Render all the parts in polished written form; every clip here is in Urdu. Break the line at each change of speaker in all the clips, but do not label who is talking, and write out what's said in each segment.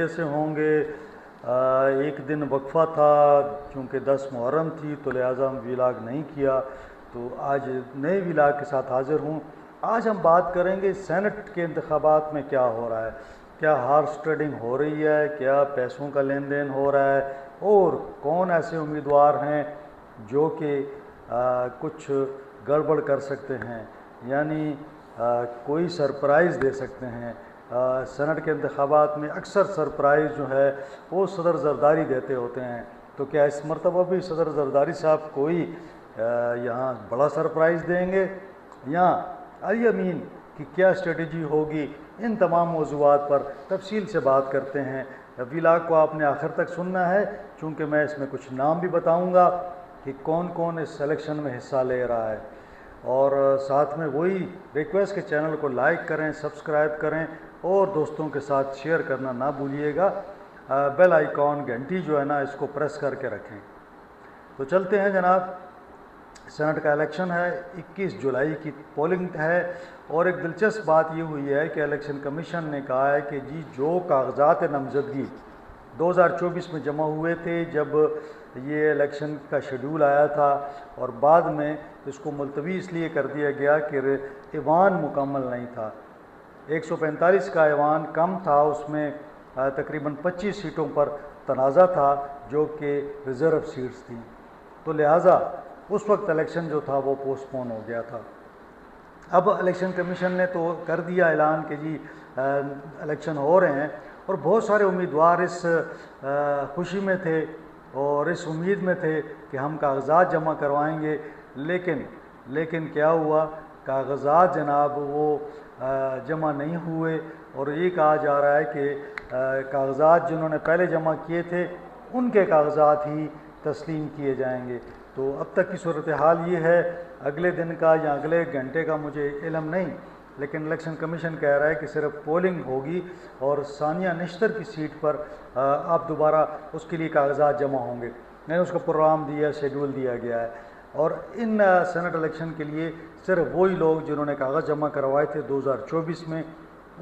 طریقے سے ہوں گے۔ ایک دن وقفہ تھا چونکہ 10 محرم تھی تو لہٰذا ہم ولاگ نہیں کیا، تو آج نئے ولاگ کے ساتھ حاضر ہوں۔ آج ہم بات کریں گے سینٹ کے انتخابات میں کیا ہو رہا ہے، کیا ہارس ٹریڈنگ ہو رہی ہے، کیا پیسوں کا لین دین ہو رہا ہے، اور کون ایسے امیدوار ہیں جو کہ کچھ گڑبڑ کر سکتے ہیں، یعنی کوئی سرپرائز دے سکتے ہیں۔ سینٹ کے انتخابات میں اکثر سرپرائز جو ہے وہ صدر زرداری دیتے ہوتے ہیں، تو کیا اس مرتبہ بھی صدر زرداری صاحب کوئی یہاں بڑا سرپرائز دیں گے، یا علی امین کی کیا اسٹریٹجی ہوگی؟ ان تمام موضوعات پر تفصیل سے بات کرتے ہیں۔ ولاگ کو آپ نے آخر تک سننا ہے، چونکہ میں اس میں کچھ نام بھی بتاؤں گا کہ کون کون اس سلیکشن میں حصہ لے رہا ہے، اور ساتھ میں وہی ریکویسٹ کہ چینل کو لائک کریں، سبسکرائب کریں، اور دوستوں کے ساتھ شیئر کرنا نہ بھولیے گا۔ بیل آئیکن گھنٹی جو ہے نا اس کو پریس کر کے رکھیں۔ تو چلتے ہیں جناب، سینٹ کا الیکشن ہے، 21 جولائی کی پولنگ ہے، اور ایک دلچسپ بات یہ ہوئی ہے کہ الیکشن کمیشن نے کہا ہے کہ جی جو کاغذات نامزدگی 2024 میں جمع ہوئے تھے جب یہ الیکشن کا شیڈول آیا تھا، اور بعد میں اس کو ملتوی اس لیے کر دیا گیا کہ ایوان مکمل نہیں تھا، 145 کا ایوان کم تھا، اس میں تقریباً 25 سیٹوں پر تنازع تھا جو کہ ریزرو سیٹس تھیں، تو لہٰذا اس وقت الیکشن جو تھا وہ پوسٹ پون ہو گیا تھا۔ اب الیکشن کمیشن نے تو کر دیا اعلان کہ جی الیکشن ہو رہے ہیں، اور بہت سارے امیدوار اس خوشی میں تھے اور اس امید میں تھے کہ ہم کاغذات جمع کروائیں گے، لیکن کیا ہوا، کاغذات جناب وہ جمع نہیں ہوئے، اور یہ کہا جا رہا ہے کہ کاغذات جنہوں نے پہلے جمع کیے تھے ان کے کاغذات ہی تسلیم کیے جائیں گے۔ تو اب تک کی صورتحال یہ ہے، اگلے دن کا یا اگلے گھنٹے کا مجھے علم نہیں، لیکن الیکشن کمیشن کہہ رہا ہے کہ صرف پولنگ ہوگی، اور ثانیہ نشتر کی سیٹ پر آپ دوبارہ اس کے لیے کاغذات جمع ہوں گے، میں نے اس کا پروگرام دیا، شیڈول دیا گیا ہے، اور ان سینٹ الیکشن کے لیے صرف وہی لوگ جنہوں نے کاغذ جمع کروائے تھے 2024 میں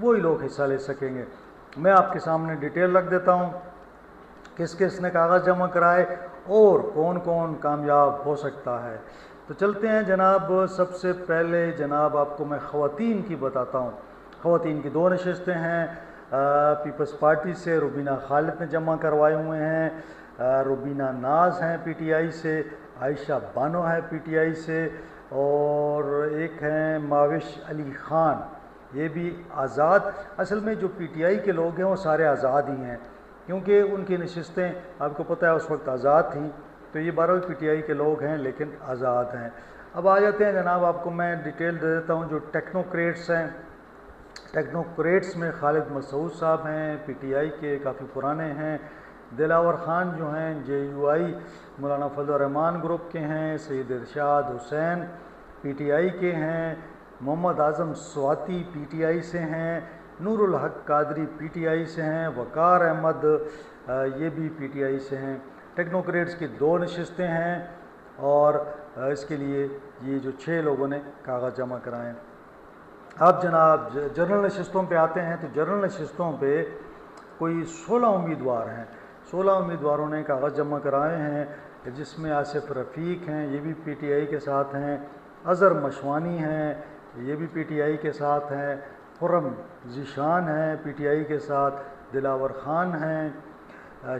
وہی لوگ حصہ لے سکیں گے۔ میں آپ کے سامنے ڈیٹیل رکھ دیتا ہوں، کس کس نے کاغذ جمع کرائے اور کون کون کامیاب ہو سکتا ہے۔ تو چلتے ہیں جناب، سب سے پہلے جناب آپ کو میں خواتین کی بتاتا ہوں۔ خواتین کی 2 نشستیں ہیں، پیپلز پارٹی سے روبینہ خالد نے جمع کروائے ہوئے ہیں، روبینہ ناز ہیں پی ٹی آئی سے، عائشہ بانو ہے پی ٹی آئی سے، اور ایک ہیں ماوش علی خان، یہ بھی آزاد۔ اصل میں جو پی ٹی آئی کے لوگ ہیں وہ سارے آزاد ہی ہیں، کیونکہ ان کی نشستیں آپ کو پتہ ہے اس وقت آزاد تھیں، تو یہ 12 پی ٹی آئی کے لوگ ہیں لیکن آزاد ہیں۔ اب آ جاتے ہیں جناب، آپ کو میں ڈیٹیل دے دیتا ہوں جو ٹیکنوکریٹس ہیں۔ ٹیکنوکریٹس میں خالد مسعود صاحب ہیں، پی ٹی آئی کے کافی پرانے ہیں، دلاور خان جو ہیں جے you I Maulana Fazal Rahman group کے ہیں، سید ارشاد حسین پی ٹی آئی کے ہیں، Muhammad Azam Swati P T I سے ہیں، نور الحق قادری پی ٹی آئی سے ہیں، وقار احمد یہ بھی پی ٹی آئی سے ہیں۔ ٹیکنوکریٹس کی 2 نشستیں ہیں، اور اس کے لیے یہ جو 6 لوگوں نے کاغذ جمع کرائے ہیں۔ اب جناب جنرل نشستوں پہ آتے ہیں، تو جنرل نشستوں پہ کوئی 16 امیدوار ہیں، 16 امیدواروں نے کاغذ جمع کرائے ہیں، جس میں آصف رفیق ہیں، یہ بھی پی ٹی آئی کے ساتھ ہیں، اظہر مشوانی ہیں، یہ بھی پی ٹی آئی کے ساتھ ہیں، خرم ذیشان ہیں پی ٹی آئی کے ساتھ، دلاور خان ہیں،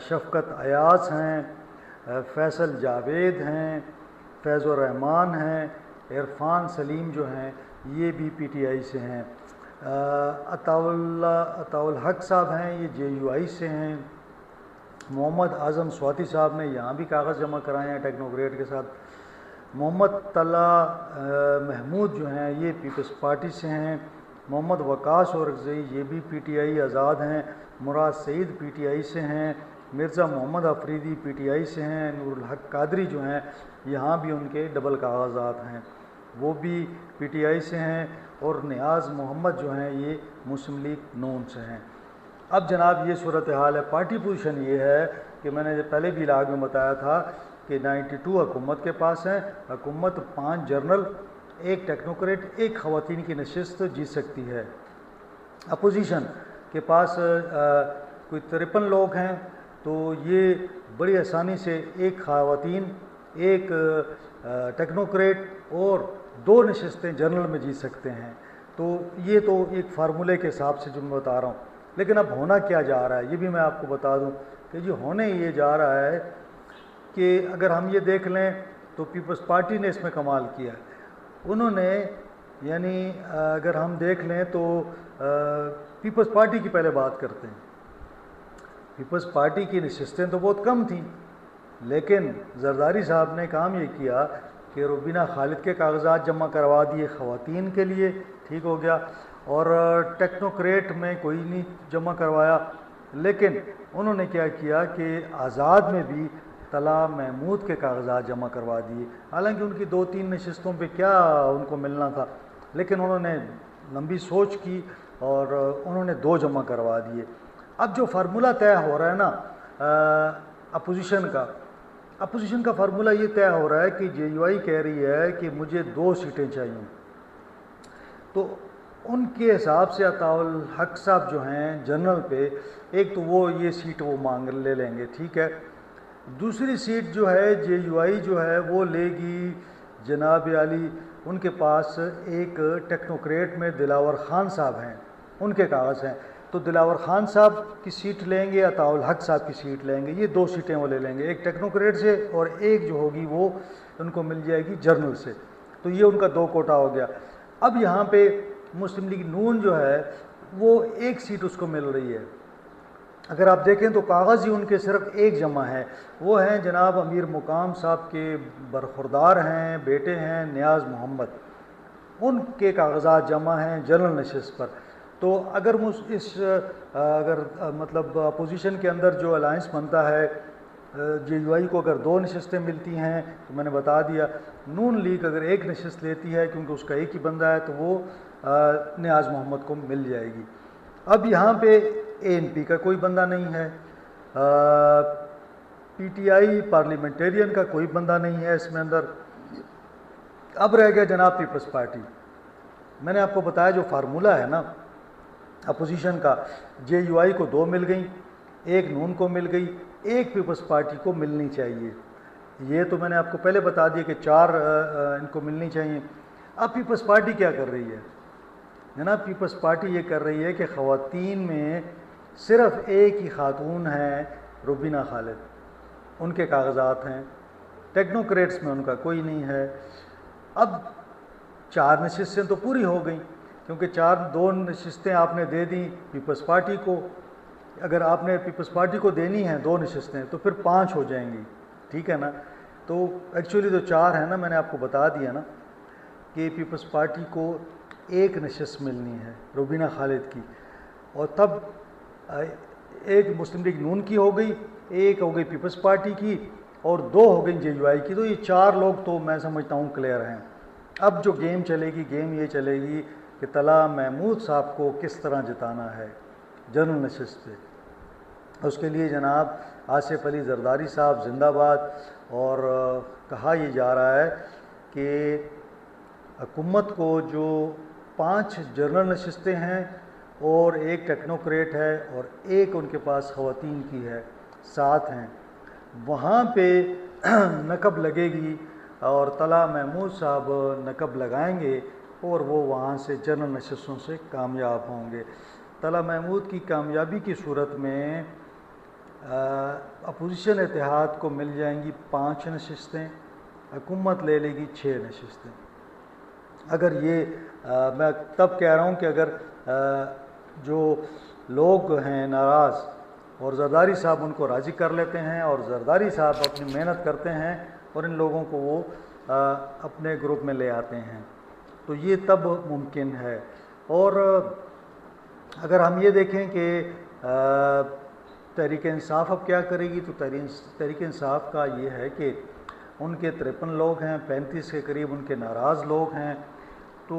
شفقت ایاز ہیں، فیصل جاوید ہیں، فیض الرحمان ہیں، عرفان سلیم جو ہیں یہ بھی پی ٹی آئی سے ہیں، عطاء الحق صاحب ہیں، یہ جے یو آئی سے ہیں، محمد اعظم سواتی صاحب نے یہاں بھی کاغذ جمع کرائے ہیں ٹیکنوکریٹ کے ساتھ، محمد طلحہ محمود جو ہیں یہ پیپلز پارٹی سے ہیں، محمد وقاص اورکزئی یہ بھی پی ٹی آئی آزاد ہیں، مراد سعید پی ٹی آئی سے ہیں، Mirza Muhammad Afridi P T I سے ہیں، نور الحق قادری جو ہیں یہاں بھی ان کے ڈبل کاغذات ہیں، وہ بھی پی ٹی آئی سے ہیں، اور نیاز محمد جو ہیں یہ مسلم لیگ نون سے ہیں۔ اب جناب یہ صورتحال ہے، پارٹی پوزیشن یہ ہے کہ میں نے پہلے بھی علاج میں بتایا تھا کہ 92 حکومت کے پاس ہیں، حکومت 5 جنرل، 1 ٹیکنوکریٹ، 1 خواتین کی نشست جیت سکتی ہے۔ اپوزیشن کے پاس کوئی 53 لوگ ہیں، تو یہ بڑی آسانی سے ایک خواتین، ایک ٹیکنوکریٹ اور 2 نشستیں جنرل میں جیت سکتے ہیں۔ تو یہ تو ایک فارمولے کے حساب سے جو میں بتا رہا ہوں، لیکن اب ہونا کیا جا رہا ہے یہ بھی میں آپ کو بتا دوں کہ جی ہونے یہ جا رہا ہے کہ اگر ہم یہ دیکھ لیں تو پیپلز پارٹی نے اس میں کمال کیا ہے۔ انہوں نے یعنی اگر ہم دیکھ لیں تو پیپلز پارٹی کی پہلے بات کرتے ہیں۔ پیپلز پارٹی کی نشستیں تو بہت کم تھیں، لیکن زرداری صاحب نے کام یہ کیا کہ روبینہ خالد کے کاغذات جمع کروا دیے خواتین کے لیے، ٹھیک ہو گیا، اور ٹیکنوکریٹ میں کوئی نہیں جمع کروایا، لیکن انہوں نے کیا کیا کہ آزاد میں بھی طلحہ محمود کے کاغذات جمع کروا دیے، حالانکہ ان کی 2-3 نشستوں پہ کیا ان کو ملنا تھا، لیکن انہوں نے لمبی سوچ کی اور انہوں نے 2 جمع کروا دیے۔ اب جو فارمولہ طے ہو رہا ہے نا اپوزیشن کا فارمولہ یہ طے ہو رہا ہے کہ جے یو آئی کہہ رہی ہے کہ مجھے 2 سیٹیں چاہیے، تو ان کے حساب سے عطاء الحق صاحب جو ہیں جنرل پہ، ایک تو وہ یہ سیٹ وہ مانگ لے لیں گے، ٹھیک ہے، دوسری سیٹ جو ہے جے یو آئی جو ہے وہ لے گی جناب علی، ان کے پاس ایک ٹیکنوکریٹ میں دلاور خان صاحب ہیں، ان کے کاغذ ہیں، تو دلاور خان صاحب کی سیٹ لیں گے، عطاء الحق صاحب کی سیٹ لیں گے، یہ 2 سیٹیں وہ لے لیں گے، ایک ٹیکنوکریٹ سے اور ایک جو ہوگی وہ ان کو مل جائے گی جرنل سے، تو یہ ان کا 2 کوٹا ہو گیا۔ اب یہاں پہ مسلم لیگ نون جو ہے وہ 1 سیٹ اس کو مل رہی ہے، اگر آپ دیکھیں تو کاغذ ہی ان کے صرف 1 جمع ہے، وہ ہیں جناب امیر مقام صاحب کے برخوردار ہیں، بیٹے ہیں نیاز محمد، ان کے کاغذات جمع ہیں جنرل نشست پر۔ تو اگر مطلب اپوزیشن کے اندر جو الائنس بنتا ہے، جے یو آئی کو اگر 2 نشستیں ملتی ہیں تو میں نے بتا دیا، نون لیگ اگر 1 نشست لیتی ہے کیونکہ اس کا ایک ہی بندہ ہے تو وہ نیاز محمد کو مل جائے گی۔ اب یہاں پہ اے این پی کا کوئی بندہ نہیں ہے، پی ٹی آئی پارلیمنٹیرین کا کوئی بندہ نہیں ہے اس میں اندر، اب رہ گیا جناب پیپلز پارٹی۔ میں نے آپ کو بتایا جو فارمولہ ہے نا اپوزیشن کا، جے یو آئی کو 2 مل گئیں، 1 نون کو مل گئی، 1 پیپلز پارٹی کو ملنی چاہیے، یہ تو میں نے آپ کو پہلے بتا دیا کہ 4 ان کو ملنی چاہیے۔ اب پیپلز پارٹی کیا کر رہی ہے جناب؟ پیپلز پارٹی یہ کر رہی ہے کہ خواتین میں صرف ایک ہی خاتون ہیں روبینہ خالد، ان کے کاغذات ہیں، ٹیکنوکریٹس میں ان کا کوئی نہیں ہے۔ اب 4 نشستیں تو پوری ہو گئیں کیونکہ 2 نشستیں آپ نے دے دیں پیپلز پارٹی کو، اگر آپ نے پیپلز پارٹی کو دینی ہیں 2 نشستیں تو پھر 5 ہو جائیں گی، ٹھیک ہے نا، تو ایکچولی تو 4 ہیں نا، میں نے آپ کو بتا دیا نا کہ پیپلز پارٹی کو 1 نشست ملنی ہے روبینہ خالد کی، اور تب ایک مسلم لیگ نون کی ہو گئی، 1 ہو گئی پیپلز پارٹی کی اور 2 ہو گئی جے یو آئی کی، تو یہ 4 لوگ تو میں سمجھتا ہوں کلیئر ہیں۔ اب جو گیم چلے گی، گیم یہ چلے گی کہ طلحہ محمود صاحب کو کس طرح جتانا ہے جنرل نشست پہ، اس کے لیے جناب آصف علی زرداری صاحب زندہ باد، اور کہا یہ جا رہا ہے کہ حکومت کو جو 5 جنرل نشستیں ہیں اور 1 ٹیکنوکریٹ ہے اور 1 ان کے پاس خواتین کی ہے، 7 ہیں، وہاں پہ نقب لگے گی اور طلحہ محمود صاحب نقب لگائیں گے اور وہ وہاں سے جنرل نشستوں سے کامیاب ہوں گے۔ طلحہ محمود کی کامیابی کی صورت میں اپوزیشن اتحاد کو مل جائیں گی 5 نشستیں، حکومت لے لے گی 6 نشستیں۔ اگر یہ میں تب کہہ رہا ہوں کہ اگر جو لوگ ہیں ناراض اور زرداری صاحب ان کو راضی کر لیتے ہیں اور زرداری صاحب اپنی محنت کرتے ہیں اور ان لوگوں کو وہ اپنے گروپ میں لے آتے ہیں تو یہ تب ممکن ہے۔ اور اگر ہم یہ دیکھیں کہ تحریک انصاف اب کیا کرے گی، تو تحریک انصاف کا یہ ہے کہ ان کے 53 لوگ ہیں، 35 کے قریب ان کے ناراض لوگ ہیں، تو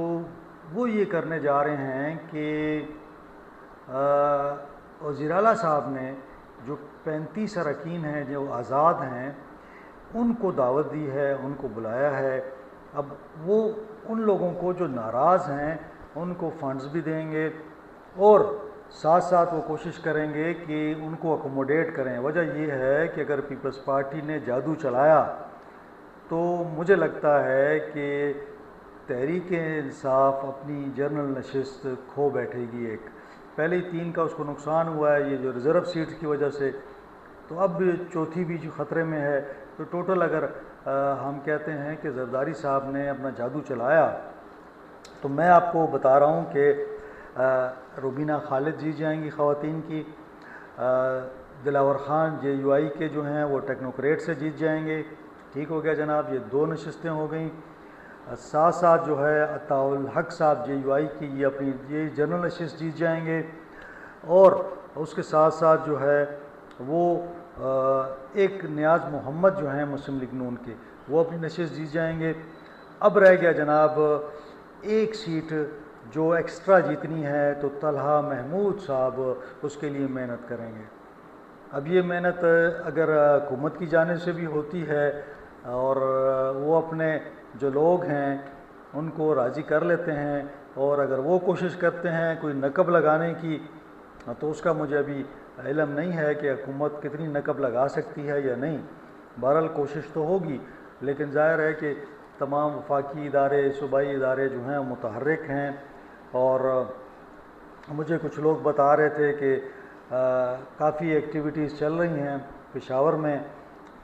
وہ یہ کرنے جا رہے ہیں کہ وزیر اعلیٰ صاحب نے جو 35 اراکین ہیں جو آزاد ہیں ان کو دعوت دی ہے، ان کو بلایا ہے، اب وہ ان لوگوں کو جو ناراض ہیں ان کو فنڈز بھی دیں گے اور ساتھ ساتھ وہ کوشش کریں گے کہ ان کو اکوموڈیٹ کریں۔ وجہ یہ ہے کہ اگر پیپلز پارٹی نے جادو چلایا تو مجھے لگتا ہے کہ تحریک انصاف اپنی جنرل نشست کھو بیٹھے گی۔ ایک پہلے ہی 3 کا اس کو نقصان ہوا ہے یہ جو ریزرو سیٹ کی وجہ سے، تو اب چوتھی بھی جو خطرے میں ہے۔ تو ٹوٹل اگر ہم کہتے ہیں کہ زرداری صاحب نے اپنا جادو چلایا، تو میں آپ کو بتا رہا ہوں کہ روبینہ خالد جیت جائیں گی خواتین کی، دلاور خان JUI کے جو ہیں وہ ٹیکنوکریٹ سے جیت جائیں گے۔ ٹھیک ہو گیا جناب، یہ 2 نشستیں ہو گئیں۔ ساتھ ساتھ جو ہے عطاء الحق صاحب JUI کی یہ اپنی یہ جنرل نشست جیت جائیں گے، اور اس کے ساتھ ساتھ جو ہے وہ ایک نیاز محمد جو ہیں مسلم لیگ نون کے، وہ اپنی نشست جیت جائیں گے۔ اب رہ گیا جناب ایک سیٹ جو ایکسٹرا جیتنی ہے، تو طلحہ محمود صاحب اس کے لیے محنت کریں گے۔ اب یہ محنت اگر حکومت کی جانب سے بھی ہوتی ہے اور وہ اپنے جو لوگ ہیں ان کو راضی کر لیتے ہیں، اور اگر وہ کوشش کرتے ہیں کوئی نقب لگانے کی، تو اس کا مجھے ابھی علم نہیں ہے کہ حکومت کتنی نقب لگا سکتی ہے یا نہیں۔ بہرحال کوشش تو ہوگی، لیکن ظاہر ہے کہ تمام وفاقی ادارے، صوبائی ادارے جو ہیں متحرک ہیں، اور مجھے کچھ لوگ بتا رہے تھے کہ کافی ایکٹیویٹیز چل رہی ہیں پشاور میں۔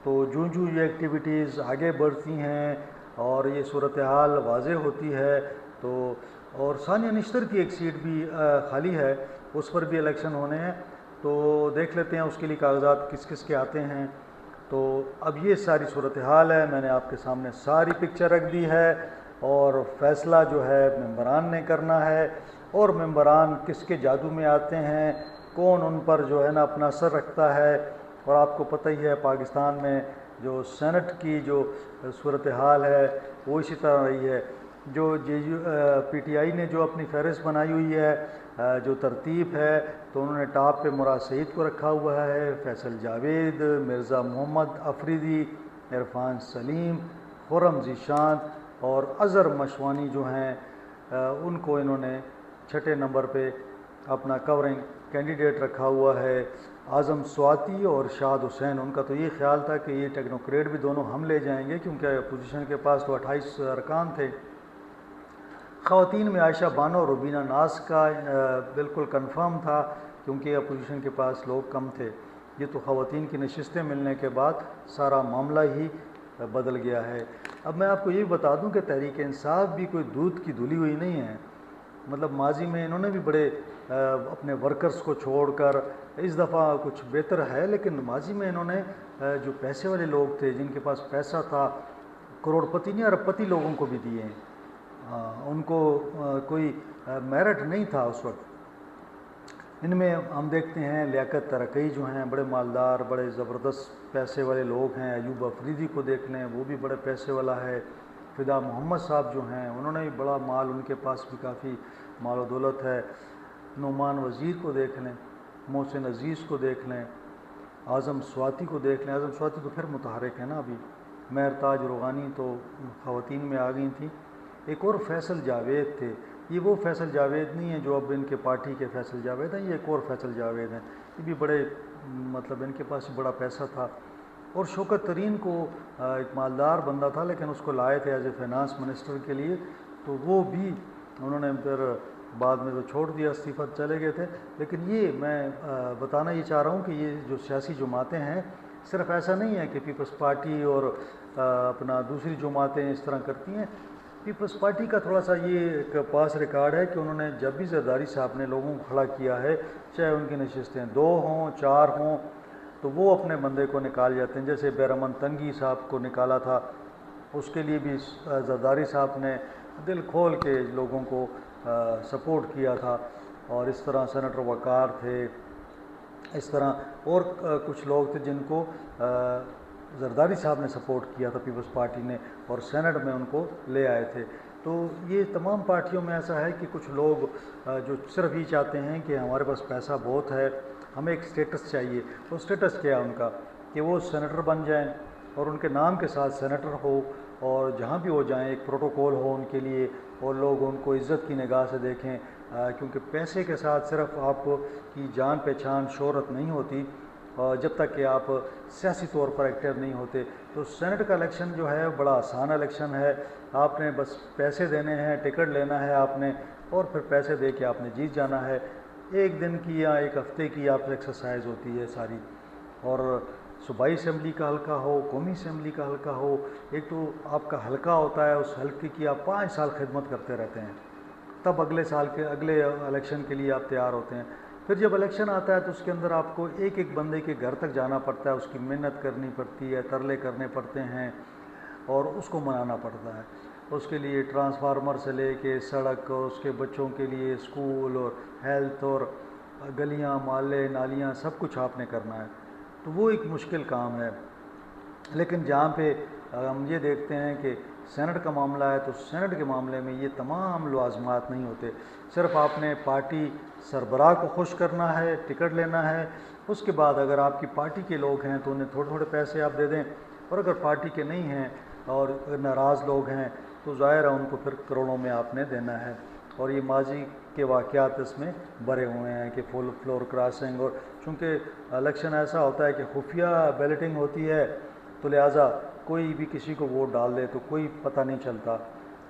تو جوں یہ ایکٹیویٹیز آگے بڑھتی ہیں اور یہ صورتحال واضح ہوتی ہے، تو اور ثانیہ نشتر کی ایک سیٹ بھی خالی ہے، اس پر بھی الیکشن ہونے ہیں، تو دیکھ لیتے ہیں اس کے لیے کاغذات کس کس کے آتے ہیں۔ تو اب یہ ساری صورتحال ہے، میں نے آپ کے سامنے ساری پکچر رکھ دی ہے، اور فیصلہ جو ہے ممبران نے کرنا ہے، اور ممبران کس کے جادو میں آتے ہیں، کون ان پر جو ہے نا اپنا اثر رکھتا ہے۔ اور آپ کو پتہ ہی ہے پاکستان میں جو سینٹ کی جو صورتحال ہے وہ اسی طرح رہی ہے۔ جو PTI نے جو اپنی فہرست بنائی ہوئی ہے، جو ترتیب ہے، تو انہوں نے ٹاپ پہ مراد سعید کو رکھا ہوا ہے، فیصل جاوید، مرزا محمد افریدی، عرفان سلیم، خرم ذیشان اور اظہر مشوانی جو ہیں ان کو انہوں نے 6 نمبر پہ اپنا کورنگ کینڈیڈیٹ رکھا ہوا ہے۔ اعظم سواتی اور شاد حسین، ان کا تو یہ خیال تھا کہ یہ ٹیکنوکریٹ بھی دونوں ہم لے جائیں گے، کیونکہ اپوزیشن کے پاس تو 28 ارکان تھے۔ خواتین میں عائشہ بانو اور روبینہ ناز کا بالکل کنفرم تھا، کیونکہ اپوزیشن کے پاس لوگ کم تھے۔ یہ تو خواتین کی نشستیں ملنے کے بعد سارا معاملہ ہی بدل گیا ہے۔ اب میں آپ کو یہ بتا دوں کہ تحریک انصاف بھی کوئی دودھ کی دھلی ہوئی نہیں ہے۔ مطلب ماضی میں انہوں نے بھی بڑے اپنے ورکرز کو چھوڑ کر، اس دفعہ کچھ بہتر ہے، لیکن ماضی میں انہوں نے جو پیسے والے لوگ تھے، جن کے پاس پیسہ تھا، کروڑ پتی نہیں ارب پتی لوگوں کو بھی دیے ہیں۔ ان کو کوئی میرٹ نہیں تھا اس وقت۔ ان میں ہم دیکھتے ہیں لیاقت ترقی جو ہیں بڑے مالدار، بڑے زبردست پیسے والے لوگ ہیں۔ ایوب افریدی کو دیکھ لیں، وہ بھی بڑے پیسے والا ہے۔ فدا محمد صاحب جو ہیں انہوں نے بھی بڑا مال، ان کے پاس بھی کافی مال و دولت ہے۔ نعمان وزیر کو دیکھ لیں، محسن عزیز کو دیکھ لیں، اعظم سواتی کو دیکھ لیں۔ اعظم سواتی تو پھر متحرک ہے نا ابھی۔ مہرتاج روغانی تو خواتین میں آ گئی تھیں۔ ایک اور فیصل جاوید تھے، یہ وہ فیصل جاوید نہیں ہیں جو اب ان کے پارٹی کے فیصل جاوید ہیں، یہ ایک اور فیصل جاوید ہیں۔ یہ بھی بڑے مطلب ان کے پاس بڑا پیسہ تھا۔ اور شوکت ترین کو ایک مالدار بندہ تھا، لیکن اس کو لائے تھے ایز اے فائنانس منسٹر کے لیے، تو وہ بھی انہوں نے پھر بعد میں تو چھوڑ دیا، استعفیٰ چلے گئے تھے۔ لیکن یہ میں بتانا یہ چاہ رہا ہوں کہ یہ جو سیاسی جماعتیں ہیں، صرف ایسا نہیں ہے کہ پیپلز پارٹی اور اپنا دوسری جماعتیں اس طرح کرتی ہیں۔ پیپلز پارٹی کا تھوڑا سا یہ ایک پاس ریکارڈ ہے کہ انہوں نے جب بھی زرداری صاحب نے لوگوں کو کھڑا کیا ہے، چاہے ان کی نشستیں 2 ہوں 4 ہوں، تو وہ اپنے بندے کو نکال جاتے ہیں۔ جیسے بیرمن تنگی صاحب کو نکالا تھا، اس کے لیے بھی زرداری صاحب نے دل کھول کے لوگوں کو سپورٹ کیا تھا۔ اور اس طرح سینیٹر وقار تھے، اس طرح اور کچھ لوگ تھے جن کو زرداری صاحب نے سپورٹ کیا تھا پیپلز پارٹی نے، اور سینٹ میں ان کو لے آئے تھے۔ تو یہ تمام پارٹیوں میں ایسا ہے کہ کچھ لوگ جو صرف یہ چاہتے ہیں کہ ہمارے پاس پیسہ بہت ہے، ہمیں ایک سٹیٹس چاہیے۔ وہ سٹیٹس کیا ہے ان کا کہ وہ سینیٹر بن جائیں اور ان کے نام کے ساتھ سینیٹر ہو، اور جہاں بھی وہ جائیں ایک پروٹوکول ہو ان کے لیے اور لوگ ان کو عزت کی نگاہ سے دیکھیں، کیونکہ پیسے کے ساتھ صرف آپ کی جان پہچان شہرت نہیں ہوتی، اور جب تک کہ آپ سیاسی طور پر ایکٹیو نہیں ہوتے۔ تو سینٹ کا الیکشن جو ہے بڑا آسان الیکشن ہے، آپ نے بس پیسے دینے ہیں، ٹکٹ لینا ہے آپ نے، اور پھر پیسے دے کے آپ نے جیت جانا ہے۔ ایک دن کی یا ایک ہفتے کی آپ ایکسرسائز ہوتی ہے ساری، اور صوبائی اسمبلی کا حلقہ ہو، قومی اسمبلی کا حلقہ ہو، ایک تو آپ کا حلقہ ہوتا ہے، اس حلقے کی آپ 5 سال خدمت کرتے رہتے ہیں، تب اگلے سال کے اگلے الیکشن کے لیے آپ تیار ہوتے ہیں۔ پھر جب الیکشن آتا ہے تو اس کے اندر آپ کو ایک ایک بندے کے گھر تک جانا پڑتا ہے، اس کی محنت کرنی پڑتی ہے، ترلے کرنے پڑتے ہیں اور اس کو منانا پڑتا ہے۔ اس کے لیے ٹرانسفارمر سے لے کے سڑک اور اس کے بچوں کے لیے اسکول اور ہیلتھ اور گلیاں محلے نالیاں سب کچھ آپ نے کرنا ہے، تو وہ ایک مشکل کام ہے۔ لیکن جہاں پہ ہم یہ دیکھتے ہیں کہ سینٹ کا معاملہ ہے، تو سینٹ کے معاملے میں یہ تمام لوازمات نہیں ہوتے، صرف آپ نے پارٹی سربراہ کو خوش کرنا ہے، ٹکٹ لینا ہے، اس کے بعد اگر آپ کی پارٹی کے لوگ ہیں تو انہیں تھوڑے تھوڑے پیسے آپ دے دیں، اور اگر پارٹی کے نہیں ہیں اور ناراض لوگ ہیں تو ظاہر ہے ان کو پھر کروڑوں میں آپ نے دینا ہے۔ اور یہ ماضی کے واقعات اس میں بھرے ہوئے ہیں کہ فل فلور کراسنگ، اور چونکہ الیکشن ایسا ہوتا ہے کہ خفیہ بیلٹنگ ہوتی ہے تو لہٰذا کوئی بھی کسی کو ووٹ ڈال دے تو کوئی پتہ نہیں چلتا،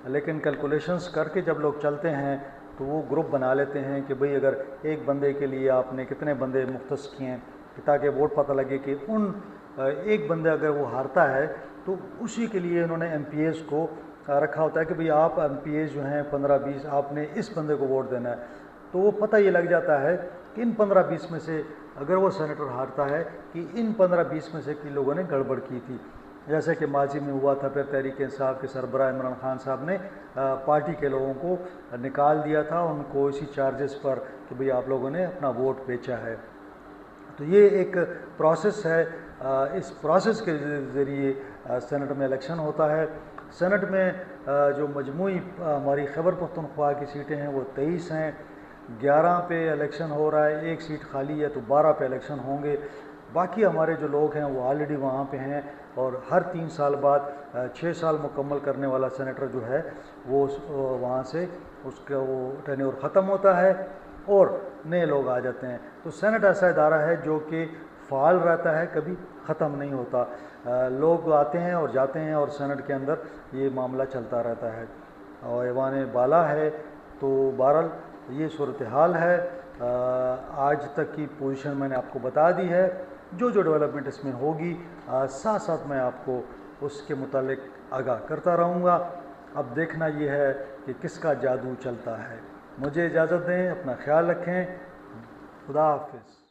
لیکن کیلکولیشنز کر کے جب لوگ چلتے ہیں تو وہ گروپ بنا لیتے ہیں کہ بھئی اگر ایک بندے کے لیے آپ نے کتنے بندے مختص کیے ہیں، تاکہ ووٹ پتہ لگے کہ ان ایک بندہ اگر وہ ہارتا ہے تو اسی کے لیے انہوں نے ایم پی ایز کو رکھا ہوتا ہے کہ بھئی آپ ایم پی ایز جو ہیں 15-20 آپ نے اس بندے کو ووٹ دینا ہے، تو وہ پتہ یہ لگ جاتا ہے کہ ان 15-20 میں سے اگر وہ سینیٹر ہارتا ہے کہ ان 15-20 میں سے کن لوگوں نے گڑبڑ کی تھی، جیسے کہ ماضی میں ہوا تھا۔ پھر تحریک انصاف کے سربراہ عمران خان صاحب نے پارٹی کے لوگوں کو نکال دیا تھا ان کو اسی چارجز پر کہ بھئی آپ لوگوں نے اپنا ووٹ بیچا ہے۔ تو یہ ایک پروسیس ہے، اس پروسیس کے ذریعے سینٹ میں الیکشن ہوتا ہے۔ سینٹ میں جو مجموعی ہماری خیبر پختونخوا کی سیٹیں ہیں وہ 23 ہیں، 11 پہ الیکشن ہو رہا ہے، ایک سیٹ خالی ہے تو 12 پہ الیکشن ہوں گے۔ باقی ہمارے جو لوگ ہیں وہ آلریڈی وہاں پہ ہیں، اور ہر 3 سال بعد 6 سال مکمل کرنے والا سینیٹر جو ہے وہ وہاں سے اس کا وہ ٹینیور ختم ہوتا ہے اور نئے لوگ آ جاتے ہیں۔ تو سینٹ ایسا ادارہ ہے جو کہ فعال رہتا ہے، کبھی ختم نہیں ہوتا، لوگ آتے ہیں اور جاتے ہیں، اور سینٹ کے اندر یہ معاملہ چلتا رہتا ہے، اور ایوان بالا ہے۔ تو بہرحال یہ صورتحال ہے، آج تک کی پوزیشن میں نے آپ کو بتا دی ہے، جو ڈیولپمنٹ اس میں ہوگی ساتھ ساتھ میں آپ کو اس کے متعلق آگاہ کرتا رہوں گا۔ اب دیکھنا یہ ہے کہ کس کا جادو چلتا ہے۔ مجھے اجازت دیں، اپنا خیال رکھیں، خدا حافظ۔